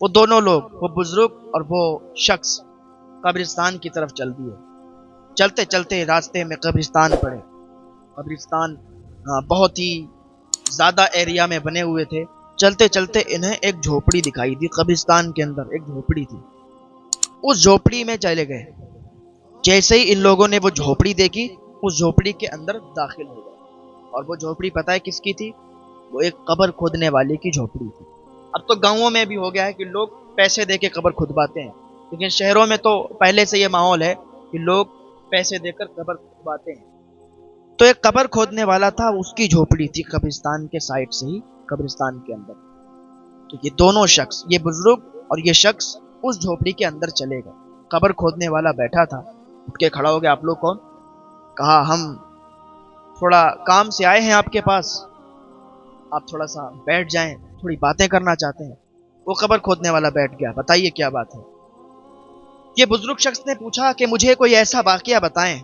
وہ دونوں لوگ، وہ بزرگ اور وہ شخص قبرستان کی طرف چل دیے۔ چلتے چلتے راستے میں قبرستان پڑے۔ قبرستان بہت ہی زیادہ ایریا میں بنے ہوئے تھے۔ چلتے چلتے انہیں ایک جھوپڑی دکھائی دی۔ قبرستان کے اندر ایک جھوپڑی تھی، اس جھوپڑی میں چلے گئے۔ جیسے ہی ان لوگوں نے وہ جھوپڑی دیکھی، اس جھوپڑی کے اندر داخل ہو گئے۔ اور وہ جھوپڑی پتہ ہے کس کی تھی؟ وہ ایک قبر کھودنے والے کی جھوپڑی تھی۔ اب تو گاؤں میں بھی ہو گیا ہے کہ لوگ پیسے دے کے قبر کھدواتے ہیں، لیکن شہروں میں تو پہلے سے یہ ماحول ہے کہ لوگ پیسے دے کر قبر کھدواتے ہیں۔ تو ایک قبر کھودنے والا تھا، اس کی جھوپڑی تھی قبرستان کے سائڈ سے ہی، قبرستان کے اندر۔ تو یہ دونوں شخص، یہ بزرگ اور یہ شخص، اس جھوپڑی کے اندر چلے گئے۔ قبر کھودنے والا بیٹھا تھا، اٹھ کے کھڑا ہو گیا۔ آپ لوگ کون؟ کہا ہم تھوڑا کام سے آئے ہیں آپ کے پاس، آپ تھوڑا سا بیٹھ جائیں، تھوڑی باتیں کرنا چاہتے ہیں۔ وہ قبر کھودنے والا بیٹھ گیا۔ بتائیے کیا بات ہے؟ یہ بزرگ شخص نے پوچھا کہ مجھے کوئی ایسا واقعہ بتائیں،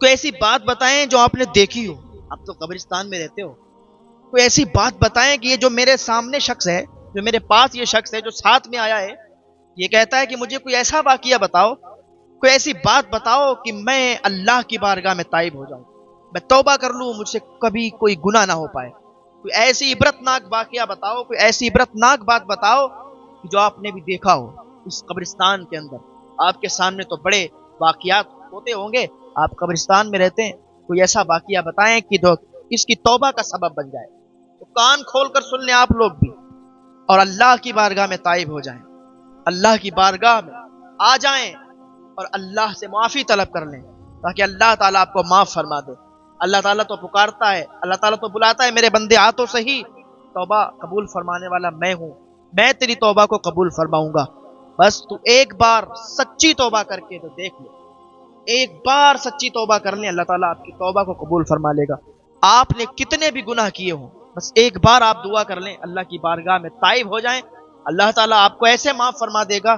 کوئی ایسی بات بتائیں جو آپ نے دیکھی ہو۔ آپ تو قبرستان میں رہتے ہو، کوئی ایسی بات بتائیں کہ یہ جو میرے سامنے شخص ہے، جو میرے پاس یہ شخص ہے، جو ساتھ میں آیا ہے، یہ کہتا ہے کہ مجھے کوئی ایسا واقعہ بتاؤ، کوئی ایسی بات بتاؤ کہ میں اللہ کی بارگاہ میں تائب ہو جاؤں، میں توبہ کر لوں، مجھ سے کبھی کوئی گناہ نہ ہو پائے۔ کوئی ایسی عبرتناک واقعہ بتاؤ، کوئی ایسی عبرتناک بات بتاؤ کہ جو آپ نے بھی دیکھا ہو اس قبرستان کے اندر۔ آپ کے سامنے تو بڑے واقعات ہوتے ہوں گے، آپ قبرستان میں رہتے ہیں، کوئی ایسا واقعہ بتائیں کہ جو اس کی توبہ کا سبب بن جائے۔ تو کان کھول کر سن لیں آپ لوگ بھی، اور اللہ کی بارگاہ میں تائب ہو جائیں، اللہ کی بارگاہ میں آ جائیں اور اللہ سے معافی طلب کر لیں، تاکہ اللہ تعالیٰ آپ کو معاف فرما دے۔ اللہ تعالیٰ تو پکارتا ہے، اللہ تعالیٰ تو بلاتا ہے، میرے بندے آ تو صحیح، توبہ قبول فرمانے والا میں ہوں، میں تیری توبہ کو قبول فرماؤں گا۔ بس تو ایک بار سچی توبہ کر کے تو دیکھ لو، ایک بار سچی توبہ کر لیں، اللہ تعالیٰ آپ کی توبہ کو قبول فرما لے گا۔ آپ نے کتنے بھی گناہ کیے ہوں، بس ایک بار آپ دعا کر لیں، اللہ کی بارگاہ میں تائب ہو جائیں، اللہ تعالیٰ آپ کو ایسے معاف فرما دے گا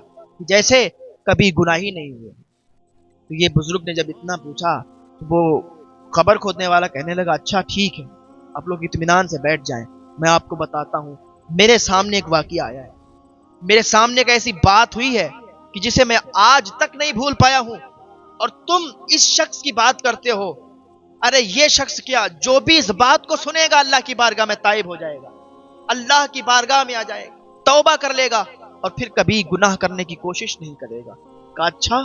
جیسے کبھی گناہ ہی نہیں ہوئے۔ تو یہ بزرگ نے جب اتنا پوچھا تو وہ قبر کھودنے والا کہنے لگا اچھا ٹھیک ہے، آپ لوگ اطمینان سے بیٹھ جائیں، میں آپ کو بتاتا ہوں۔ میرے سامنے ایک واقعہ آیا ہے، میرے سامنے ایک ایسی بات ہوئی ہے کہ جسے میں آج تک نہیں بھول پایا ہوں، اور تم اس شخص کی بات کرتے ہو۔ ارے یہ شخص کیا، جو بھی اس بات کو سنے گا اللہ کی بارگاہ میں تائب ہو جائے گا، اللہ کی بارگاہ میں آ جائے گا، توبہ کر لے گا، اور پھر کبھی گناہ کرنے کی کوشش نہیں کرے گا۔ کہا اچھا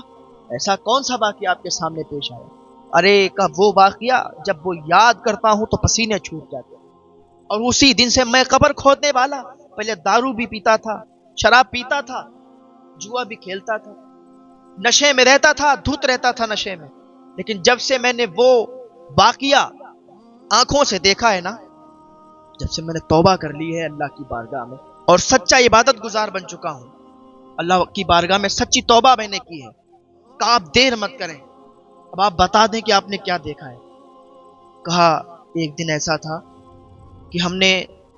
ایسا کون سا واقعہ آپ کے سامنے پیش آیا؟ ارے کا وہ واقعہ جب وہ یاد کرتا ہوں تو پسینے چھوٹ جاتے ہیں، اور اسی دن سے میں قبر کھودنے والا پہلے دارو بھی پیتا تھا، شراب پیتا تھا، جوا بھی کھیلتا تھا، نشے میں رہتا تھا، دھت رہتا تھا نشے میں، لیکن جب سے میں نے وہ واقعہ آنکھوں سے دیکھا ہے نا، جب سے میں نے توبہ کر لی ہے اللہ کی بارگاہ میں اور سچا عبادت گزار بن چکا ہوں، اللہ کی بارگاہ میں سچی توبہ میں نے کی ہے۔ کہا آپ دیر مت کریں، اب آپ بتا دیں کہ آپ نے کیا دیکھا ہے۔ کہا ایک دن ایسا تھا کہ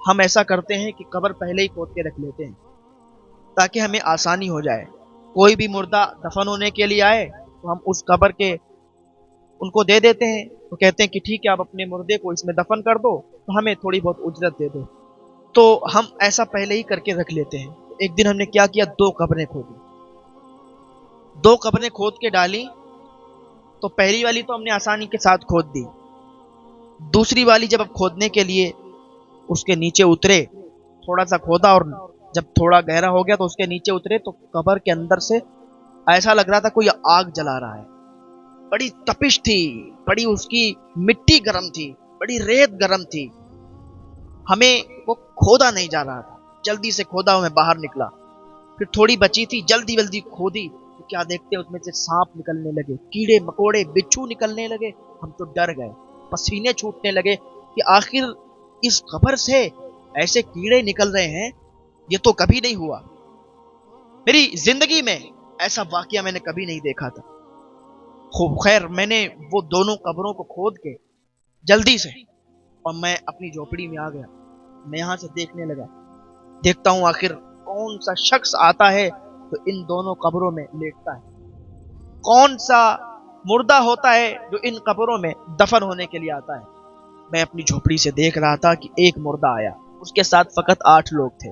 ہم ایسا کرتے ہیں کہ قبر پہلے ہی کھود کے رکھ لیتے ہیں تاکہ ہمیں آسانی ہو جائے۔ کوئی بھی مردہ دفن ہونے کے لیے آئے تو ہم اس قبر کے ان کو دے دیتے ہیں، تو کہتے ہیں کہ ٹھیک ہے آپ اپنے مردے کو اس میں دفن کر دو تو ہمیں تھوڑی بہت اجرت دے دو، تو ہم ایسا پہلے ہی کر کے رکھ لیتے ہیں۔ ایک دن ہم نے کیا کیا، 2 قبریں کھودی، 2 قبریں کھود کے ڈالی۔ تو پہلی والی تو ہم نے آسانی کے ساتھ کھود دی، دوسری والی جب اب کھودنے کے لیے اس کے نیچے اترے، تھوڑا سا کھودا اور جب تھوڑا گہرا ہو گیا تو اس کے نیچے اترے تو قبر کے اندر سے ایسا لگ رہا تھا کوئی آگ جلا رہا ہے، بڑی تپش تھی، بڑی اس کی مٹی گرم تھی، بڑی ریت گرم تھی، ہمیں وہ کھودا نہیں جا رہا تھا۔ جلدی سے کھودا میں باہر نکلا، پھر تھوڑی بچی تھی، جلدی کھودی تو کیا دیکھتے اس میں سے سانپ نکلنے لگے، کیڑے مکوڑے بچھو نکلنے لگے۔ ہم تو ڈر گئے، پسینے چھوٹنے لگے کہ آخر اس قبر سے ایسے کیڑے نکل رہے ہیں، یہ تو کبھی نہیں ہوا، میری زندگی میں ایسا واقعہ میں نے کبھی نہیں دیکھا تھا۔ خیر میں نے وہ دونوں قبروں کو کھود کے جلدی سے، اور میں اپنی جھوپڑی میں آ گیا، میں یہاں سے دیکھنے لگا، دیکھتا ہوں آخر کون سا شخص آتا ہے تو ان دونوں قبروں میں لیٹتا ہے، کون سا مردہ ہوتا ہے جو ان قبروں میں دفن ہونے کے لیے آتا ہے۔ میں اپنی جھوپڑی سے دیکھ رہا تھا کہ ایک مردہ آیا، اس کے ساتھ فقط 8 لوگ تھے،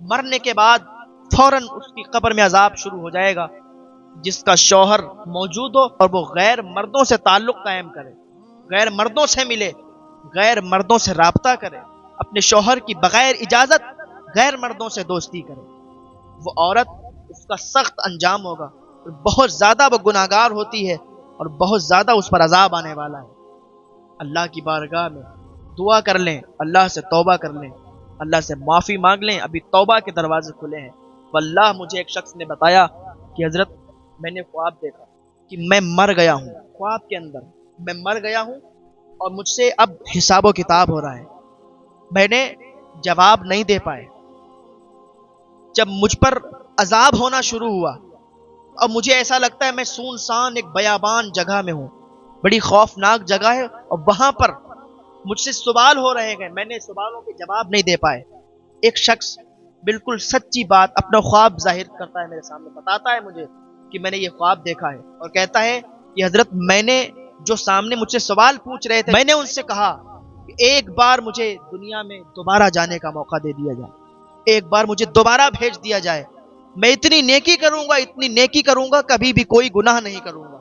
مرنے کے بعد فوراً اس کی قبر میں عذاب شروع ہو جائے گا، جس کا شوہر موجود ہو اور وہ غیر مردوں سے تعلق قائم کرے، غیر مردوں سے ملے، غیر مردوں سے رابطہ کرے، اپنے شوہر کی بغیر اجازت غیر مردوں سے دوستی کرے، وہ عورت، اس کا سخت انجام ہوگا، بہت زیادہ وہ گناہگار ہوتی ہے اور بہت زیادہ اس پر عذاب آنے والا ہے۔ اللہ کی بارگاہ میں دعا کر لیں، اللہ سے توبہ کر لیں، اللہ سے معافی مانگ لیں، ابھی توبہ کے دروازے کھلے ہیں۔ واللہ مجھے ایک شخص نے بتایا کہ حضرت میں نے خواب دیکھا کہ میں مر گیا ہوں، خواب کے اندر میں مر گیا ہوں اور مجھ سے اب حساب و کتاب ہو رہا ہے۔ میں نے جواب نہیں دے پائے، جب مجھ پر عذاب ہونا شروع ہوا اور مجھے ایسا لگتا ہے میں سونسان ایک بیابان جگہ میں ہوں، بڑی خوفناک جگہ ہے، اور وہاں پر مجھ سے سوال ہو رہے ہیں، میں نے سوالوں کے جواب نہیں دے پائے۔ ایک شخص بالکل سچی بات اپنا خواب ظاہر کرتا ہے، میرے سامنے بتاتا ہے مجھے کہ میں نے یہ خواب دیکھا ہے، اور کہتا ہے کہ حضرت میں نے جو سامنے مجھ سے سوال پوچھ رہے تھے، میں نے ان سے کہا کہ ایک بار مجھے دنیا میں دوبارہ جانے کا موقع دے دیا جائے، ایک بار مجھے دوبارہ بھیج دیا جائے، میں اتنی نیکی کروں گا، اتنی نیکی کروں گا، کبھی بھی کوئی گناہ نہیں کروں گا۔